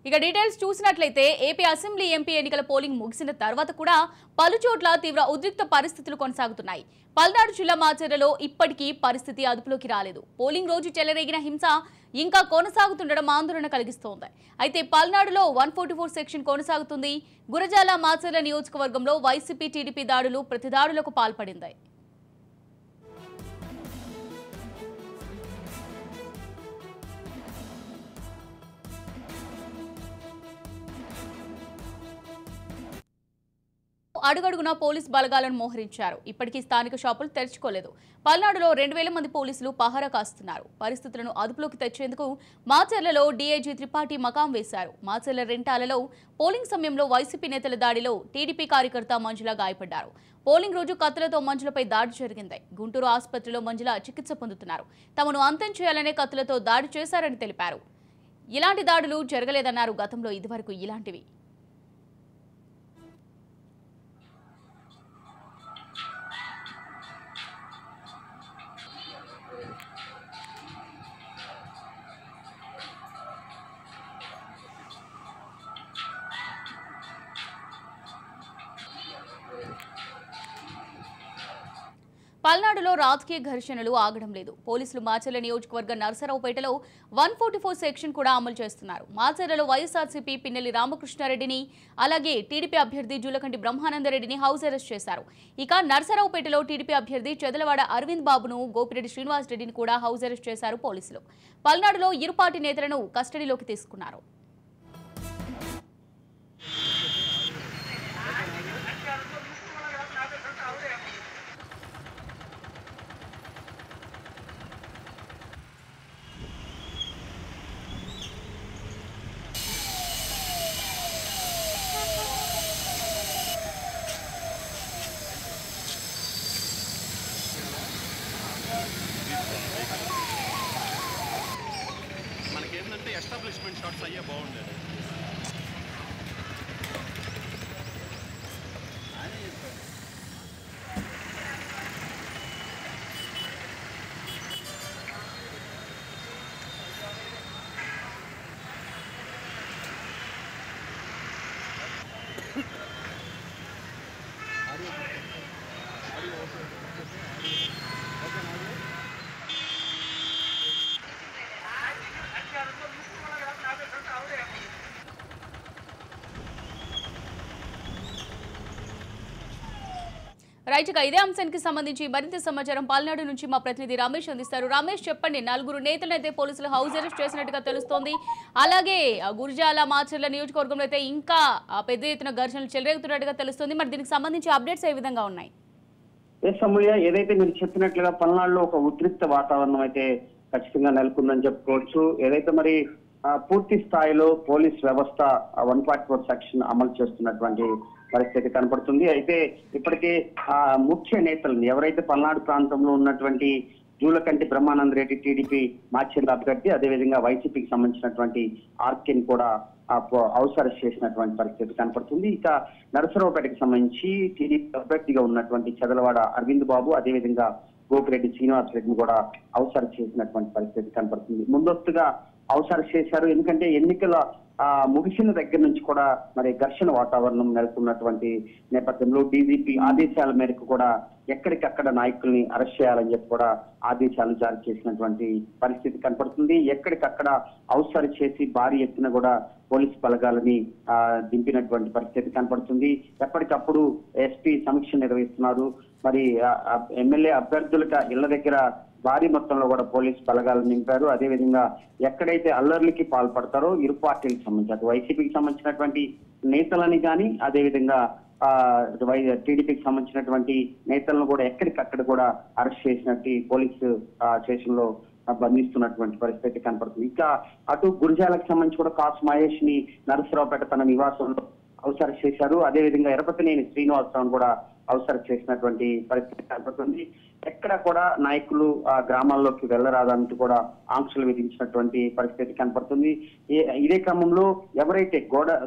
ఇక డీటెయిల్స్ చూసినట్లయితే AP assembly MP ఎన్నికల పోలింగ్ ముగిసిన తర్వాత కూడా పలుచోట్ల తీవ్ర ఉద్రిక్త పరిస్థితులు కొనసాగుతున్నాయి. పల్నాడు జిల్లా మాచర్లలో ఇప్పటికీ పరిస్థితి అదుపులోకి రాలేదు. పోలింగ్ రోజు చెలరేగిన హింస ఇంకా కొనసాగుతుండడం ఆందోళన కలిగిస్తోంది. అయితే పల్నాడులో 144 సెక్షన్ కొనసాగుతుంది. గురజాల మాచర్ల నియోజకవర్గంలో వైసీపీ టీడీపీ దాడులు ప్రతిదాడులకు పాల్పడింది. అడుగడుగునా పోలీస్ బలగాలను మోహరించారు. ఇప్పటికీ స్థానిక షాపులు తెరుచుకోలేదు. పల్నాడులో 2000 మంది పోలీసులు పహారా కాస్తున్నారు. పరిస్థితులను అదుపులోకి తెచ్చేందుకు మాచర్లలో డీఐజీ త్రిపాఠి మకాం వేశారు. మాచర్ల రెంటాలలో పోలింగ్ సమయంలో వైసీపీ నేతల దాడిలో టీడీపీ కార్యకర్త మంజుల గాయపడ్డారు. పోలింగ్ రోజు కత్తులతో మంజులపై దాడి జరిగింది. గుంటూరు ఆసుపత్రిలో మంజుల చికిత్స పొందుతున్నారు. తమను అంతం చేయాలనే కత్తులతో దాడి చేశారని తెలిపారు. ఇలాంటి దాడులు జరగలేదన్నారు. గతంలో ఇదివరకు ఇలాంటివి పల్నాడులో రాజకీయ ఘర్షణలు ఆగడం లేదు. పోలీసులు మాచర్ల నియోజకవర్గ నరసరావుపేటలో 144 సెక్షన్ కూడా అమలు చేస్తున్నారు. మాచర్లలో వైఎస్ఆర్సీపీ పిన్నెల్లి రామకృష్ణారెడ్డిని అలాగే టీడీపీ అభ్యర్థి జూలకంటి బ్రహ్మానందరెడ్డిని హౌస్ అరెస్ట్ చేశారు. ఇక నరసరావుపేటలో టీడీపీ అభ్యర్థి చెదలవాడ అరవింద్ బాబును, గోపిరెడ్డి శ్రీనివాస్ రెడ్డిని కూడా హౌస్ అరెస్ట్ చేశారు పోలీసులు. పల్నాడులో ఇరు పార్టీ నేతలను కస్టడీలోకి తీసుకున్నారు. మనకేంటంటే ఎస్టాబ్లిష్మెంట్ షాట్స్ అయ్యే బాగుండేది. రైట్, ఇక ఇదే అంశానికి సంబంధించి మరింత సమాచారం పల్నాడు నుంచి మా ప్రతినిధి రమేష్ అందిస్తారు. రమేష్, చెప్పండి. 4 నేతలైతే పోలీసులు హౌస్ అరెస్ట్ చేసినట్టుగా తెలుస్తోంది. అలాగే గురజాల మాచర్ల నియోజకవర్గంలో అయితే ఇంకా పెద్ద ఎత్తున ఘర్షణలు చెలరేగుతున్నట్టుగా తెలుస్తోంది. మరి దీనికి సంబంధించి అప్డేట్స్ ఏ విధంగా ఉన్నాయి? సమూల్య, ఏదైతే మీరు చెప్పినట్లుగా పల్నాడులో ఒక ఉద్రిక్త వాతావరణం అయితే ఖచ్చితంగా నెలకొందని చెప్పుకోవచ్చు. ఏదైతే మరి పూర్తి స్థాయిలో పోలీస్ వ్యవస్థ 144 సెక్షన్ అమలు చేస్తున్నటువంటి పరిస్థితి కనపడుతుంది. అయితే ఇప్పటికే ముఖ్య నేతలను ఎవరైతే పల్నాడు ప్రాంతంలో ఉన్నటువంటి జూలకంటి బ్రహ్మానందరెడ్డి టీడీపీ మాచర్ల అభ్యర్థి, అదేవిధంగా వైసీపీకి సంబంధించినటువంటి ఆర్కేని కూడా హౌస్ అరెస్ట్ చేసినటువంటి పరిస్థితి కనపడుతుంది. ఇక నరసరావుపేటకి సంబంధించి టీడీపీ అభ్యర్థిగా ఉన్నటువంటి చెదలవాడ అరవింద్ బాబు, అదేవిధంగా గోపిరెడ్డి శ్రీనివాస్ రెడ్డిని కూడా హౌస్ అరెస్ట్ చేసినటువంటి పరిస్థితి కనపడుతుంది. ముందస్తుగా హౌస్ అరెస్ట్ చేశారు. ఎందుకంటే ఎన్నికల ముగిసిన దగ్గర నుంచి కూడా మరి ఘర్షణ వాతావరణం నెలకొన్నటువంటి నేపథ్యంలో డీజీపీ ఆదేశాల మేరకు కూడా ఎక్కడికక్కడ నాయకుల్ని అరెస్ట్ చేయాలని చెప్పి కూడా ఆదేశాలు జారీ చేసినటువంటి పరిస్థితి కనపడుతుంది. ఎక్కడికక్కడ హౌస్ అరెస్ట్ చేసి భారీ ఎత్తున కూడా పోలీస్ బలగాలని దింపినటువంటి పరిస్థితి కనపడుతుంది. ఎప్పటికప్పుడు ఎస్పీ సమీక్ష నిర్వహిస్తున్నారు. మరి ఎమ్మెల్యే అభ్యర్థులకు ఇళ్ల దగ్గర భారీ మొత్తంలో కూడా పోలీస్ బలగాలు నింపారు. అదేవిధంగా ఎక్కడైతే అల్లర్లకి పాల్పడతారో ఇరు పార్టీలకు సంబంధించి వైసీపీకి సంబంధించినటువంటి నేతలని కానీ, అదేవిధంగా టీడీపీకి సంబంధించినటువంటి నేతలను కూడా ఎక్కడికక్కడ కూడా అరెస్ట్ చేసినట్టు పోలీసు స్టేషన్ లో బంధిస్తున్నటువంటి పరిస్థితి కనపడుతుంది. ఇంకా అటు గురజాలకు సంబంధించి కూడా కాసు మహేష్ ని నరసరావుపేట తన నివాసంలో హౌస్ అరెస్ట్ చేశారు. అదేవిధంగా ఎరపతినేని శ్రీనివాసరావును కూడా హౌస్ అరెస్ట్ చేసినటువంటి పరిస్థితి కనపడుతుంది. ఎక్కడ కూడా నాయకులు ఆ గ్రామాల్లోకి వెళ్లరాదంటూ కూడా ఆంక్షలు విధించినటువంటి పరిస్థితి కనపడుతుంది. ఇదే క్రమంలో ఎవరైతే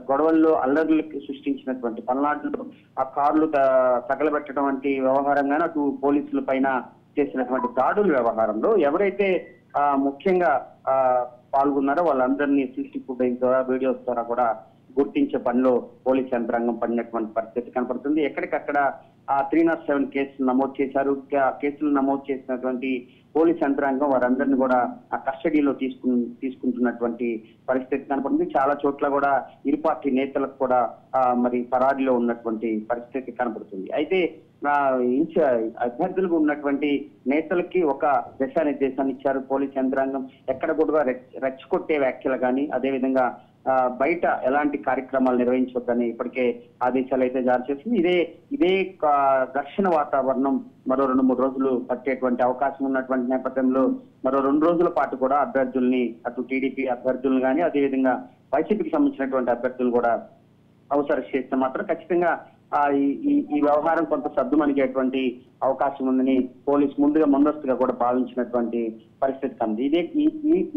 గొడవల్లో అల్లర్లకు సృష్టించినటువంటి పల్నాడులో ఆ కార్లు తగలబెట్టడం వంటి వ్యవహారంగా అటు పోలీసుల పైన చేసినటువంటి దాడుల వ్యవహారంలో ఎవరైతే ముఖ్యంగా పాల్గొన్నారో వాళ్ళందరినీ సీసీ ఫుటేజ్ ద్వారా వీడియోస్ ద్వారా కూడా గుర్తించే పనిలో పోలీస్ యంత్రాంగం పడినటువంటి పరిస్థితి కనపడుతుంది. ఎక్కడికక్కడ ఆ 307 కేసులు నమోదు చేశారు. కేసులు నమోదు చేసినటువంటి పోలీస్ యంత్రాంగం వారందరినీ కూడా ఆ కస్టడీలో తీసుకుంటున్నటువంటి పరిస్థితి కనపడుతుంది. చాలా చోట్ల కూడా ఇరు పార్టీ నేతలకు కూడా మరి పరారీలో ఉన్నటువంటి పరిస్థితి కనపడుతుంది. అయితే అభ్యర్థులకు ఉన్నటువంటి నేతలకి ఒక దిశానిర్దేశాన్ని ఇచ్చారు పోలీస్ యంత్రాంగం. ఎక్కడ కూడా రెచ్చగొట్టే వ్యాఖ్యలు కానీ అదేవిధంగా బయట ఎలాంటి కార్యక్రమాలు నిర్వహించవద్దని ఇప్పటికే ఆదేశాలు అయితే జారీ చేసింది. ఇదే ఘర్షణ వాతావరణం మరో 2-3 రోజులు పట్టేటువంటి అవకాశం ఉన్నటువంటి నేపథ్యంలో మరో 2 రోజుల పాటు కూడా అభ్యర్థుల్ని అటు టీడీపీ అభ్యర్థులను కానీ అదేవిధంగా వైసీపీకి సంబంధించినటువంటి అభ్యర్థులు కూడా అవసరం చేస్తే మాత్రం ఖచ్చితంగా ఈ వ్యవహారం కొంత సద్దుమణిగేటువంటి అవకాశం ఉందని పోలీసు ముందస్తుగా కూడా భావించినటువంటి పరిస్థితి కనుంది.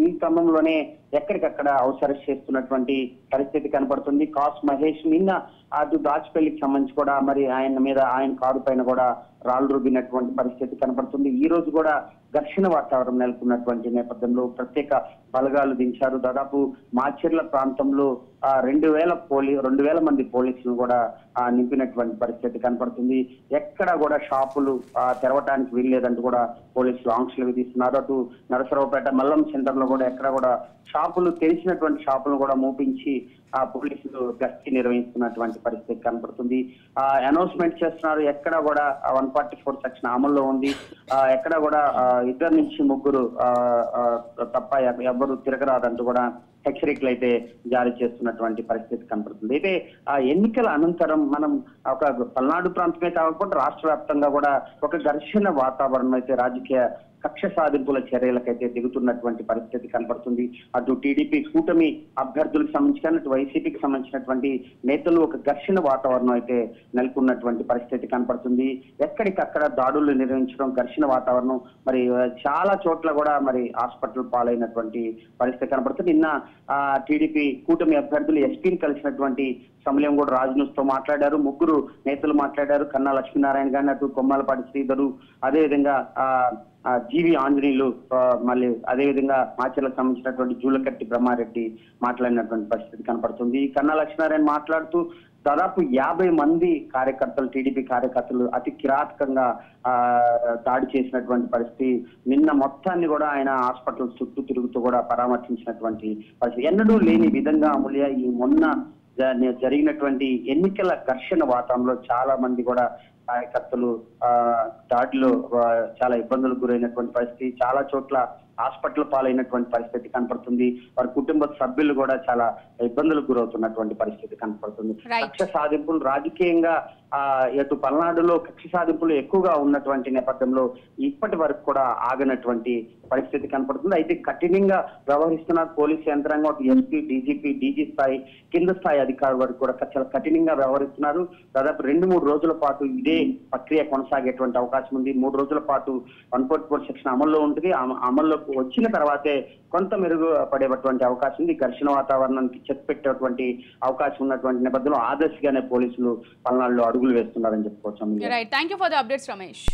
ఈ క్రమంలోనే ఎక్కడికక్కడ అవసరం చేస్తున్నటువంటి పరిస్థితి కనపడుతుంది. కాస్ మహేష్ నిన్న అటు దాచిపల్లికి సంబంధించి కూడా మరి ఆయన కారు పైన కూడా రాళ్లు రుబ్బినటువంటి పరిస్థితి కనపడుతుంది. ఈ రోజు కూడా ఘర్షణ వాతావరణం నెలకొన్నటువంటి నేపథ్యంలో ప్రత్యేక బలగాలు దించారు. దాదాపు మాచర్ల ప్రాంతంలో 2,000 మంది పోలీసులు కూడా నింపినటువంటి పరిస్థితి కనపడుతుంది. ఎక్కడ కూడా షాపులు తెరవడానికి వీల్లేదంటూ కూడా పోలీసులు ఆంక్షలు విధిస్తున్నారు. అటు నరసరావుపేట మల్లం సెంటర్ లో కూడా ఎక్కడ కూడా తెరిచినటువంటి షాపులు కూడా మూపించి పోలీసులు గస్తీ నిర్వహిస్తున్నటువంటి పరిస్థితి కనపడుతుంది. అనౌన్స్మెంట్ చేస్తున్నారు. ఎక్కడ కూడా 144 సెక్షన్ అమల్లో ఉంది. ఎక్కడ కూడా 2 నుంచి 3 తప్ప ఎవరు తిరగరాదంటూ కూడా హెచ్చరికలు అయితే జారీ చేస్తున్నటువంటి పరిస్థితి కనపడుతుంది. అయితే ఆ ఎన్నికల అనంతరం మనం ఒక పల్నాడు ప్రాంతమే కాకుండా రాష్ట్ర వ్యాప్తంగా కూడా ఒక ఘర్షణ వాతావరణం అయితే రాజకీయ కక్ష సాధింపుల చర్యలకైతే దిగుతున్నటువంటి పరిస్థితి కనపడుతుంది. అటు టీడీపీ కూటమి అభ్యర్థులకు సంబంధించి అటు వైసీపీకి సంబంధించినటువంటి నేతలు ఒక ఘర్షణ వాతావరణం అయితే నెలకొన్నటువంటి పరిస్థితి కనపడుతుంది. ఎక్కడికక్కడ దాడులు నిర్వహించడం, ఘర్షణ వాతావరణం మరి చాలా చోట్ల కూడా మరి హాస్పిటల్ పాలైనటువంటి పరిస్థితి కనపడుతుంది. నిన్న టీడీపీ కూటమి అభ్యర్థులు ఎస్పీని కలిసినటువంటి సమయం కూడా రాజ్ న్యూస్ తో మాట్లాడారు. 3 నేతలు మాట్లాడారు. కన్నా లక్ష్మీనారాయణ గారిని, అటు కొమ్మాలపాటి శ్రీధరు, అదేవిధంగా జీవి ఆంజనేయులు, మళ్ళీ అదేవిధంగా మాచర్లకు సంబంధించినటువంటి జూలకట్టి బ్రహ్మారెడ్డి మాట్లాడినటువంటి పరిస్థితి కనపడుతుంది. కన్నా లక్ష్మీనారాయణ మాట్లాడుతూ దాదాపు 50 మంది కార్యకర్తలు, టీడీపీ కార్యకర్తలు అతి కిరాతకంగా దాడి చేసినటువంటి పరిస్థితి. నిన్న మొత్తాన్ని కూడా ఆయన హాస్పిటల్ చుట్టూ తిరుగుతూ కూడా పరామర్శించినటువంటి పరిస్థితి. ఎన్నడూ లేని విధంగా అమూల్య ఈ మొన్న జరిగినటువంటి ఎన్నికల ఘర్షణ వాతావరణంలో చాలా మంది కూడా కార్యకర్తలు దాడిలో చాలా ఇబ్బందులకు గురైనటువంటి పరిస్థితి. చాలా చోట్ల హాస్పిటల్ పాలైనటువంటి పరిస్థితి కనపడుతుంది. వారి కుటుంబ సభ్యులు కూడా చాలా ఇబ్బందులకు గురవుతున్నటువంటి పరిస్థితి కనపడుతుంది. కక్ష సాధింపులు రాజకీయంగా ఇటు పల్నాడులో కక్ష సాధింపులు ఎక్కువగా ఉన్నటువంటి నేపథ్యంలో ఇప్పటి వరకు కూడా ఆగనటువంటి పరిస్థితి కనపడుతుంది. అయితే కఠినంగా వ్యవహరిస్తున్న పోలీసు యంత్రాంగం ఎస్పీ, డీజీపీ, డీజీ స్థాయి, కింద స్థాయి అధికారుల వరకు కూడా చాలా కఠినంగా వ్యవహరిస్తున్నారు. దాదాపు 2-3 రోజుల పాటు ఇదే ప్రక్రియ కొనసాగేటువంటి అవకాశం ఉంది. 3 రోజుల పాటు 144 సెక్షన్ అమల్లో ఉంటుంది. అమల్లో వచ్చిన తర్వాతే కొంత మెరుగు పడేటువంటి అవకాశం ఉంది. ఘర్షణ వాతావరణానికి చెక్ పెట్టేటువంటి అవకాశం ఉన్నటువంటి నేపథ్యంలో ఆదర్శగానే పోలీసులు పల్నాడులో అడుగులు వేస్తున్నారని చెప్పుకోవచ్చు. Thank you for the updates Ramesh.